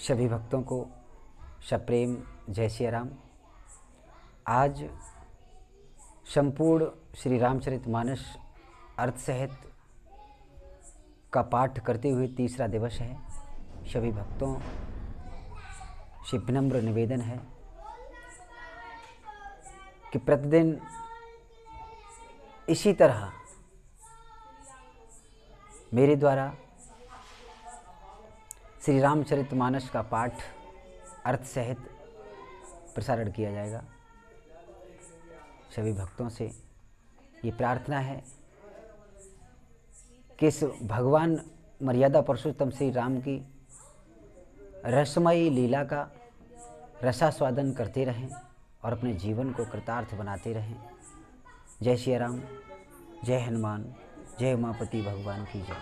सभी भक्तों को सप्रेम जय श्री राम। आज संपूर्ण श्री रामचरितमानस अर्थ सहित का पाठ करते हुए तीसरा दिवस है। सभी भक्तों से विनम्र निवेदन है कि प्रतिदिन इसी तरह मेरे द्वारा श्री रामचरितमानस का पाठ अर्थ सहित प्रसारण किया जाएगा। सभी भक्तों से ये प्रार्थना है कि इस भगवान मर्यादा पुरुषोत्तम श्री राम की रसमयी लीला का रसास्वादन करते रहें और अपने जीवन को कृतार्थ बनाते रहें। जय श्री राम, जय हनुमान, जय उमापति भगवान की जय।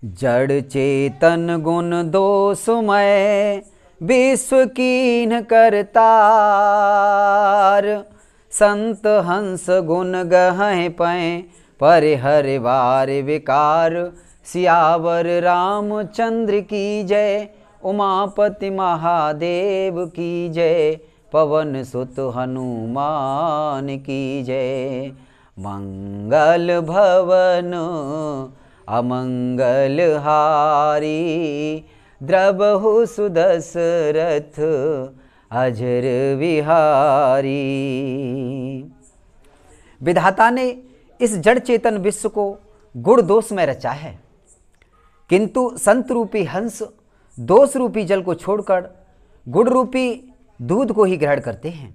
जड़ चेतन गुण दोषमय विश्व कीन करतार, संत हंस गुण गहै पै परिहर वार विकार। सियावर रामचंद्र की जय, उमापति महादेव की जय, पवन सुत हनुमान की जय। मंगल भवन अमंगल हारी, द्रबहु सुदशरथ अजर विहारी। विधाता ने इस जड़ चेतन विश्व को गुण दोष में रचा है, किंतु संत रूपी हंस दोष रूपी जल को छोड़कर गुण रूपी दूध को ही ग्रहण करते हैं।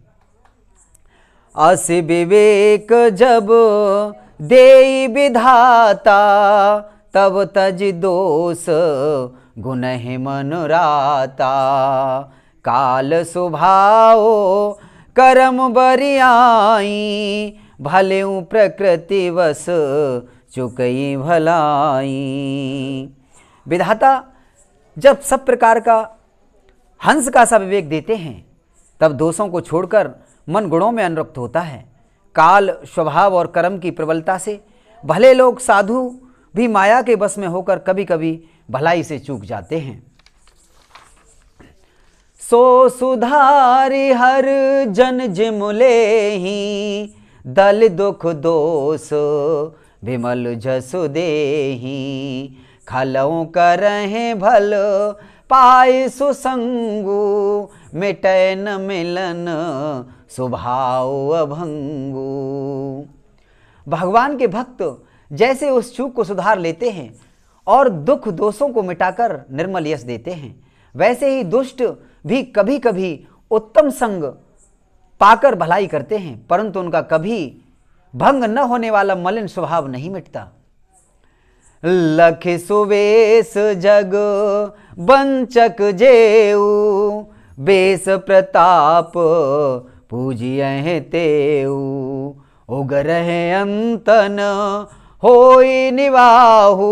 अस विवेक जब देई विधाता, तब तज दोष गुनहि मनुराता। काल स्वभाव कर्म बरियाई, भलेउ प्रकृति वश चुकई भलाई। विधाता जब सब प्रकार का हंस का सा विवेक देते हैं, तब दोषों को छोड़कर मन गुणों में अनुरक्त होता है। काल स्वभाव और कर्म की प्रबलता से भले लोग साधु भी माया के बस में होकर कभी कभी भलाई से चूक जाते हैं। सो सुधारि हर जन जिमुले ही, दल दुख दोष विमल जसु देही। खलौ करहि भल पाए सुसंगु, मिटै न मिलन स्वभाव अभंगु। भगवान के भक्त जैसे उस चूक को सुधार लेते हैं और दुख दोषों को मिटाकर निर्मल यश देते हैं, वैसे ही दुष्ट भी कभी कभी उत्तम संग पाकर भलाई करते हैं, परंतु उनका कभी भंग न होने वाला मलिन स्वभाव नहीं मिटता। लख सुवेश जग बंचक जेऊ, बेस प्रताप पूजियहि तेऊ। उग्रह अंतन होई निवाहु,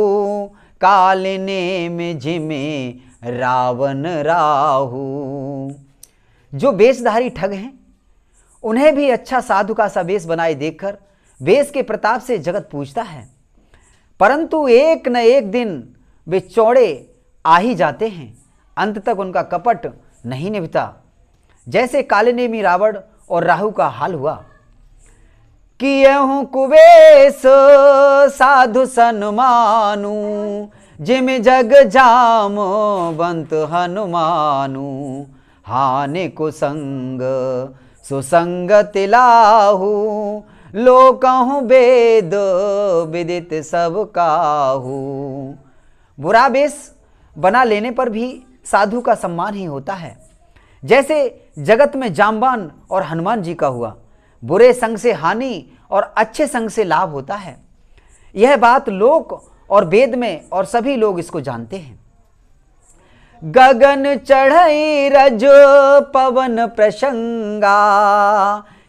कालिने में जिमे रावण राहु। जो वेशधारी ठग हैं, उन्हें भी अच्छा साधु का सा वेश बनाए देखकर वेश के प्रताप से जगत पूजता है, परंतु एक न एक दिन वे चौड़े आ ही जाते हैं। अंत तक उनका कपट नहीं निभता, जैसे कालिनेमी रावण और राहु का हाल हुआ। कियहु कुवेश साधु सन्मानु, जिम जग जाम बंत हनुमानु। हानि कुसंग सुसंग तिलाहु, लोकहु वेद विदित सब काहू। बुरा वेश बना लेने पर भी साधु का सम्मान ही होता है, जैसे जगत में जाम्बान और हनुमान जी का हुआ। बुरे संग से हानि और अच्छे संग से लाभ होता है। यह बात लोक और वेद में और सभी लोग इसको जानते हैं। गगन चढ़ई रज पवन प्रसंगा,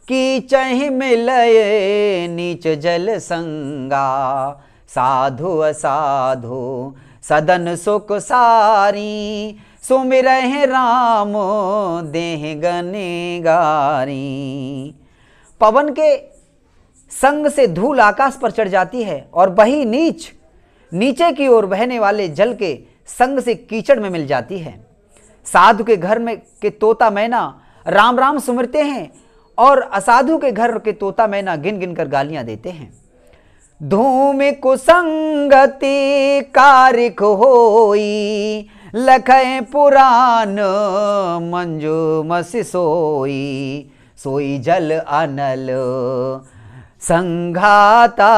की चहि मिलये नीच जल संगा। साधु असाधु सदन सुख सारी, सुमिरहि राम देह गने गारी। पवन के संग से धूल आकाश पर चढ़ जाती है और वही नीच नीचे की ओर बहने वाले जल के संग से कीचड़ में मिल जाती है। साधु के घर में के तोता मैना राम राम सुमिरते हैं और असाधु के घर के तोता मैना गिन गिन कर गालियां देते हैं। धूम कुसंगति कारिक होई, लखै पुराण मंजू मसि सोई। सोई जल अनल संघाता,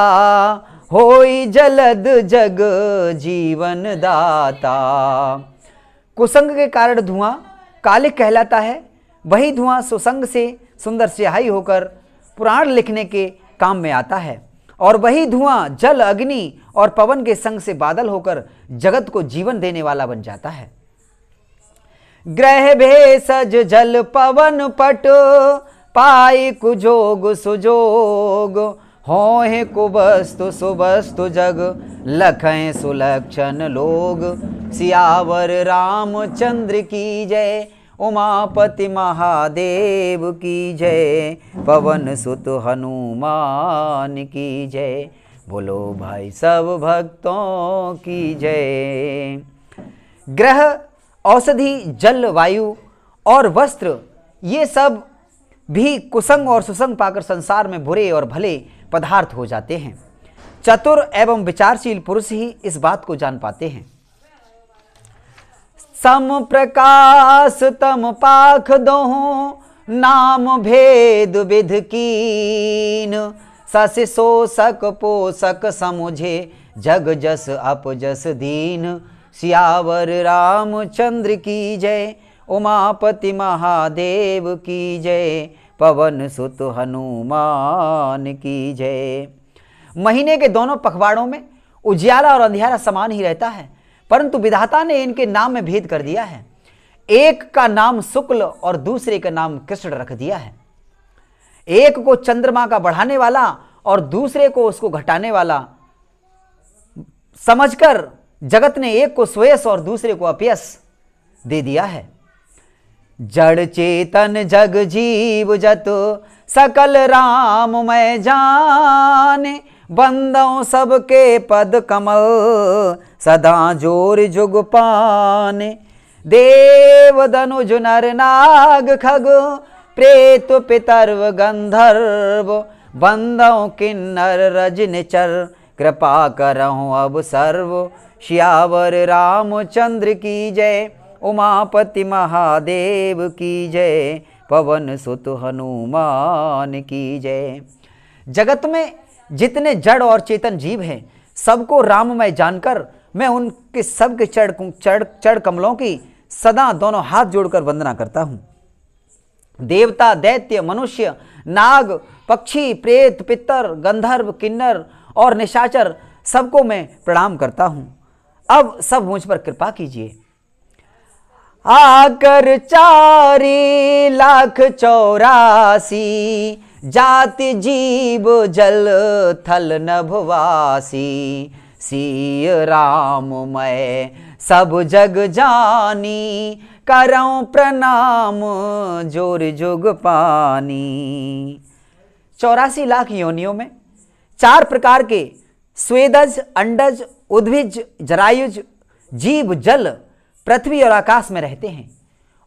होई जलद जग जीवन दाता। कुसंग के कारण धुआं कालिक कहलाता है। वही धुआं सुसंग से सुंदर स्याही होकर पुराण लिखने के काम में आता है, और वही धुआं जल अग्नि और पवन के संग से बादल होकर जगत को जीवन देने वाला बन जाता है। ग्रह भेषज जल पवन पट, पाई कुजोग सुजोग। होए कुबस्तु सुबस्तु जग, लखें सुलक्षण लोग। सियावर रामचंद्र की जय, उमापति महादेव की जय। पवन सुत हनुमान की जय, बोलो भाई सब भक्तों की जय। ग्रह, औषधि, जल, वायु और वस्त्र, ये सब भी कुसंग और सुसंग पाकर संसार में बुरे और भले पदार्थ हो जाते हैं। चतुर एवं विचारशील पुरुष ही इस बात को जान पाते हैं। सम प्रकाश तम पाख दोहु, नाम भेद विध कीन। सस शोषक पोषक समुझे, जग जस अपजस दीन। सियावर रामचंद्र की जय, उमापति महादेव की जय। पवन सुत हनुमान की जय। महीने के दोनों पखवाड़ों में उजियाला और अंधियारा समान ही रहता है, परंतु विधाता ने इनके नाम में भेद कर दिया है। एक का नाम शुक्ल और दूसरे का नाम कृष्ण रख दिया है। एक को चंद्रमा का बढ़ाने वाला और दूसरे को उसको घटाने वाला समझकर जगत ने एक को श्रेयस और दूसरे को अपयश दे दिया है। जड़ चेतन जग जीव जत, सकल राम मैं जाने। बंदों सबके पद कमल, सदा जोर जुग पाने। देव दनुज नर नाग खग, प्रेत पितर्व गंधर्व। बंदों किन्नर रजनिचर, कृपा करहूँ अब सर्व। सियावर रामचंद्र की जय, उमापति महादेव की जय। पवन सुत हनुमान की जय। जगत में जितने जड़ और चेतन जीव हैं, सबको राममय जानकर मैं उनके सबके चढ़ कमलों की सदा दोनों हाथ जोड़कर वंदना करता हूँ। देवता, दैत्य, मनुष्य, नाग, पक्षी, प्रेत, पितर, गंधर्व, किन्नर और निशाचर सबको मैं प्रणाम करता हूँ। अब सब मुझ पर कृपा कीजिए। आकर 4,84,00,000 जाति जीव जल थल नभवासी। सिय राम मैं सब जग जानी, करऊं प्रणाम जोर जुग पानी। 84 लाख योनियों में 4 प्रकार के स्वेदज, अंडज, उद्भिज, जरायुज जीव जल, पृथ्वी और आकाश में रहते हैं।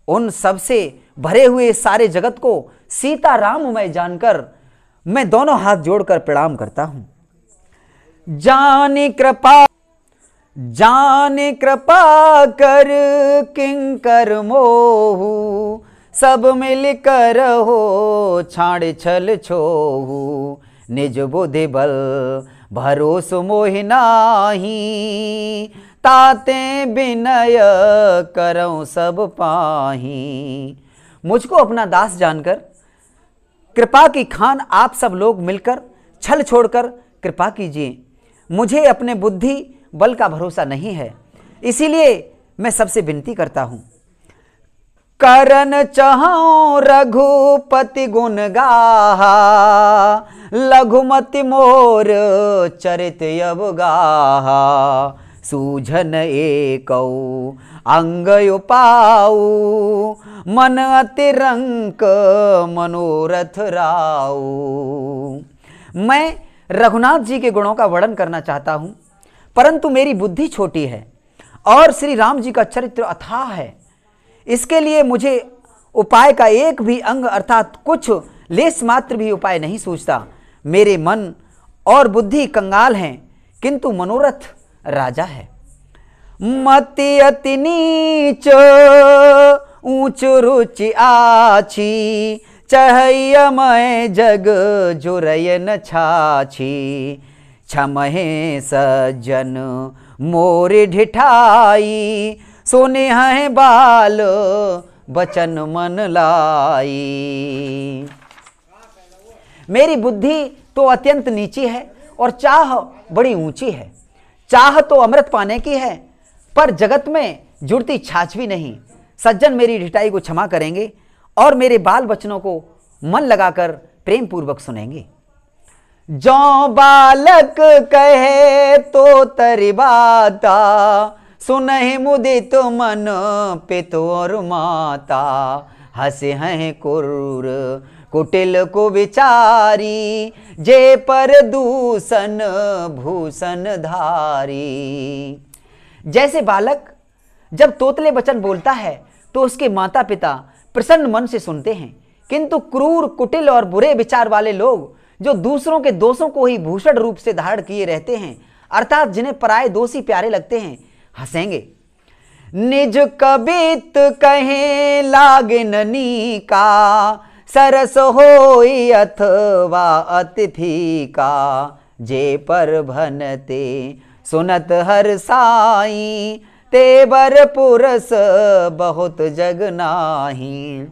उन सबसे भरे हुए सारे जगत को सीता राममय जानकर मैं दोनों हाथ जोड़कर प्रणाम करता हूं। जाने कृपा कर किंकर मोहू, सब मिलकर हो छाड़ छल छोहू। निज बुद्धि बल भरोस मोहि नाही, ताते विनय करऊं सब पाही। मुझको अपना दास जानकर कृपा की खान आप सब लोग मिलकर छल छोड़कर कृपा कीजिए। मुझे अपने बुद्धि बल का भरोसा नहीं है, इसीलिए मैं सबसे विनती करता हूं। करन चाहूं रघुपति गुण गाहा, लघुमति मोर चरित अवगाहा। सूझन एकौ अंग उपाऊ, मन अतिरंक मनोरथ राऊ। मैं रघुनाथ जी के गुणों का वर्णन करना चाहता हूं, परंतु मेरी बुद्धि छोटी है और श्री राम जी का चरित्र अथाह है। इसके लिए मुझे उपाय का एक भी अंग अर्थात कुछ लेस मात्र भी उपाय नहीं सूझता। मेरे मन और बुद्धि कंगाल हैं, किंतु मनोरथ राजा है। मति अति नीच ऊंच रुचि आछी, चहैया मैं जग जुरयन छाछी। छमहे सज्जन मोरे ढिठाई, सोने हैं बाल बचन मन लाई। मेरी बुद्धि तो अत्यंत नीची है और चाह बड़ी ऊंची है। चाह तो अमृत पाने की है, पर जगत में जुड़ती छाछ भी नहीं। सज्जन मेरी ढिठाई को क्षमा करेंगे और मेरे बाल बचनों को मन लगाकर प्रेम पूर्वक सुनेंगे। जो बालक कहे तो तरी बाता, सुनहि मुदित मन पितु और माता। हंसे हैं क्रूर कुटिल को विचारी, जे पर दूषण भूषण धारी। जैसे बालक जब तोतले वचन बोलता है तो उसके माता पिता प्रसन्न मन से सुनते हैं, किंतु क्रूर कुटिल और बुरे विचार वाले लोग जो दूसरों के दोषों को ही भूषण रूप से धारण किए रहते हैं, अर्थात जिन्हें पराये दोषी प्यारे लगते हैं, हंसेंगे। निज कबित कहे लागिननी का, सरस होई अथवा अतिथि का। जे पर भनते सुनत हर साई, ते बर पुरस बहुत जग नाही।